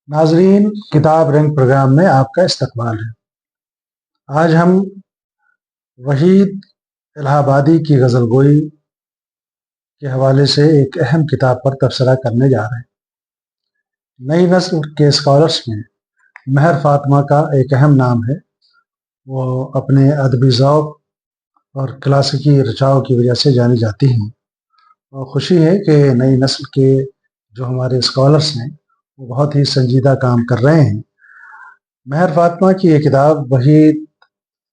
नाजरीन, किताब रंग प्रोग्राम में आपका इस्तकबाल है। आज हम वहीद इलाहाबादी की गज़ल गोई के हवाले से एक अहम किताब पर तबसरा करने जा रहे हैं। नई नस्ल के स्कॉलर्स में महर फातिमा का एक अहम नाम है। वो अपने अदबी ज़ौक़ और क्लासिकी रचाव की वजह से जानी जाती हैं और ख़ुशी है कि नई नस्ल के जो हमारे स्कॉलर्स हैं वो बहुत ही संजीदा काम कर रहे हैं। महर फातिमा की ये किताब वहीद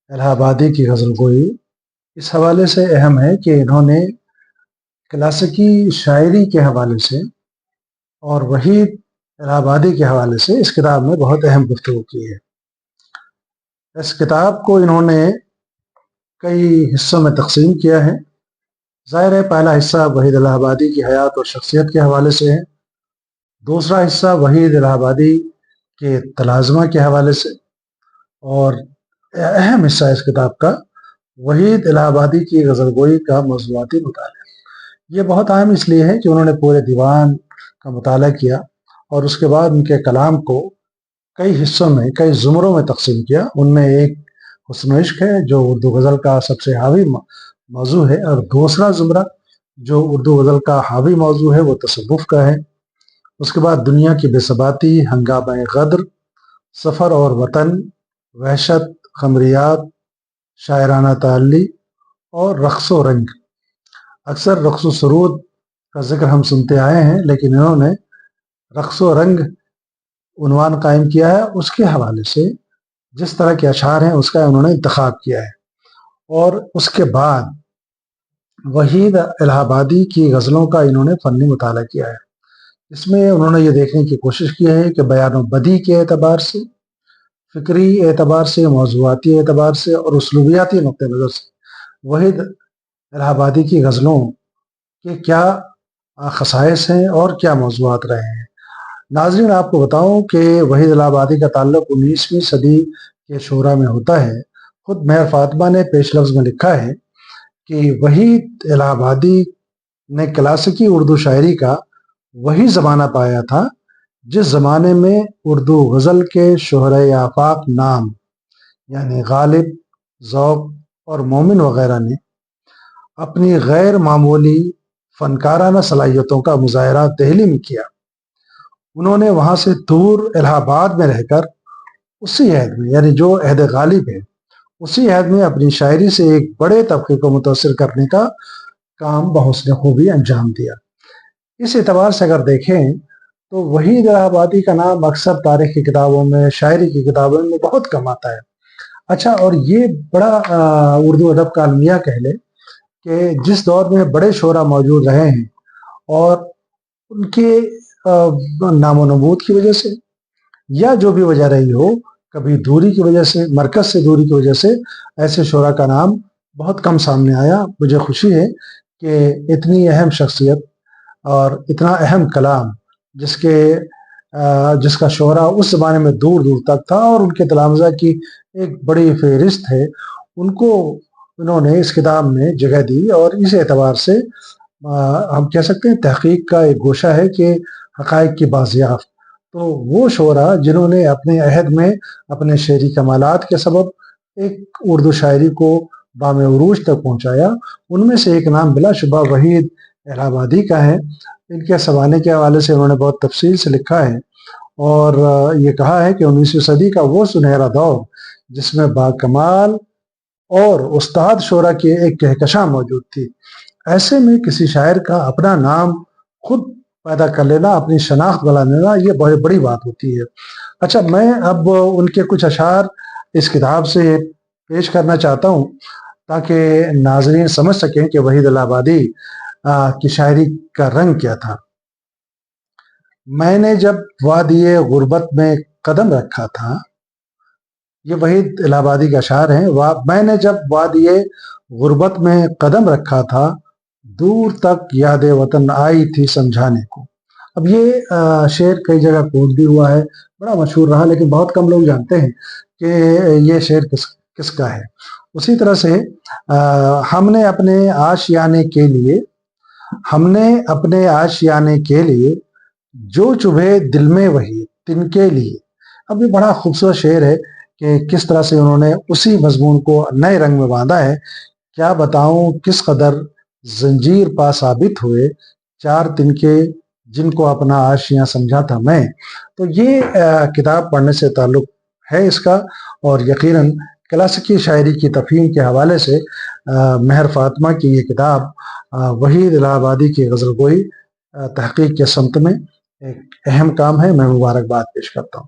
इलाहाबादी की गज़ल गोई इस हवाले से अहम है कि इन्होंने क्लासिकी शायरी के हवाले से और वहीद इलाहाबादी के हवाले से इस किताब में बहुत अहम गुफ्तगू की है। इस किताब को इन्होंने कई हिस्सों में तकसीम किया है। ज़ाहिर है, पहला हिस्सा वहीद इलाहाबादी की हयात और शख्सियत के हवाले से है। दूसरा हिस्सा वहीद इलाहाबादी के तलाज़मा के हवाले से, और अहम हिस्सा इस किताब का वहीद इलाहाबादी की गज़ल गोई का मौज़ूआती मुताला। ये बहुत अहम इसलिए है कि उन्होंने पूरे दीवान का मुताला किया और उसके बाद उनके कलाम को कई हिस्सों में, कई ज़ुमरों में तकसीम किया। उनमें एक हुस्न इश्क है जो उर्दू गज़ल का सबसे हावी मौजू है, और दूसरा ज़ुमरा जो उर्दू गज़ल का हावी मौजू है वो तसव्वुफ़ का है। उसके बाद दुनिया की बेसबाती, हंगामा ग़द्र, सफ़र और वतन, वहशत, ख़मरियात, शायराना ताल्ली और रक़्स व रंग। अक्सर रक़्स व सुरूद का ज़िक्र हम सुनते आए हैं, लेकिन इन्होंने रक़्स व रंग उन्वान कायम किया है। उसके हवाले से जिस तरह के अशार हैं उसका उन्होंने इंतखाब किया है। और उसके बाद वहीद इलाहाबादी की गज़लों का इन्होंने फ़न्नी मुताला किया है। इसमें उन्होंने ये देखने की कोशिश की है कि बयान व बदी के एतबार से, फ़िक्री एतबार से, मौज़ूआती एतबार से और उसलूबियाती नुक्ते नज़र से वहीद इलाहाबादी की गज़लों के क्या ख़साइस हैं और क्या मौज़ूआत रहे हैं। नाज़रीन, आपको बताऊं कि वहीद इलाहाबादी का ताल्लुक़ 19वीं सदी के शोरा में होता है। खुद महर फातिमा ने पेश लफ्ज़ में लिखा है कि वहीद इलाहाबादी ने क्लासिकी उर्दू शायरी का वही ज़माना पाया था जिस ज़माने में उर्दू गज़ल के शोहरे आफ़ाक़ नाम यानी गालिब, ज़ौक़ और मोमिन वग़ैरह ने अपनी गैर मामूली फ़नकाराना सलाहियतों का मुज़ाहरा दहली में किया। उन्होंने वहाँ से दूर इलाहाबाद में रहकर उसी अहद में, यानी जो अहद गालिब है, उसी अहद में अपनी शायरी से एक बड़े तबके को मुतासिर करने का काम बहुस्न खूबी अंजाम दिया। इस एतबार से अगर देखें तो वहीद इलाहाबादी का नाम अक्सर तारीख़ की किताबों में, शायरी की किताबों में बहुत कम आता है। अच्छा, और ये बड़ा उर्दू अदब का अलमिया कह ले कि जिस दौर में बड़े शोरा मौजूद रहे हैं और उनके नामो नबूद की वजह से या जो भी वजह रही हो, कभी दूरी की वजह से, मरकज़ से दूरी की वजह से ऐसे शोरा का नाम बहुत कम सामने आया। मुझे खुशी है कि इतनी अहम शख्सियत और इतना अहम कलाम जिसका शोहरा उस ज़माने में दूर दूर तक था और उनके तलामज़ा की एक बड़ी फ़हरिस्त है, उनको उन्होंने इस किताब में जगह दी। और इस एतबार से हम कह सकते हैं तहक़ीक़ का एक गोशा है कि हक़ाइक़ की बाज़ियाफ़। तो वो शोरा जिन्होंने अपने अहद में अपने शेरी कमालात के सबब एक उर्दू शायरी को बामे उरूज तक पहुँचाया, उनमें से एक नाम बिलाशुबा वहीद इलाहाबादी का है। इनके ज़माने के हवाले से उन्होंने बहुत तफ़सील से लिखा है और ये कहा है कि 19वीं सदी का वो सुनहरा दौर जिसमें बाकमाल और उस्ताद शोरा की एक कहकशां मौजूद थी। ऐसे में किसी शायर का अपना नाम खुद पैदा कर लेना, अपनी शनाख्त बना लेना, ये बहुत बड़ी बात होती है। अच्छा, मैं अब उनके कुछ अशार इस किताब से पेश करना चाहता हूँ ताकि नाज़रीन समझ सकें कि वहीद इलाहाबादी की शायरी का रंग क्या था। मैंने जब वादिये गुर्बत में कदम रखा था, ये वहीद इलाहाबादी के अशार हैं। मैंने जब वादिये गुर्बत में कदम रखा था, दूर तक याद वतन आई थी समझाने को। अब ये शेर कई जगह कोट भी हुआ है, बड़ा मशहूर रहा, लेकिन बहुत कम लोग जानते हैं कि ये शेर किसका है। उसी तरह से हमने अपने आशियाने के लिए जो चुभे दिल में वही तिनके लिए। अब ये बड़ा खूबसूरत शेर है कि किस तरह से उन्होंने उसी मजमून को नए रंग में बांधा है। क्या बताऊं किस कदर जंजीर पा साबित हुए, चार तिनके जिनको अपना आशियां समझा था मैं। तो ये किताब पढ़ने से ताल्लुक़ है इसका, और यकीनन क्लासिकी शायरी की तफहीम के हवाले से महर फातिमा की ये किताब वहीद इलाहाबादी की गज़ल गोई तहक़ीक़ के समत में एक अहम काम है। मैं मुबारकबाद पेश करता हूँ।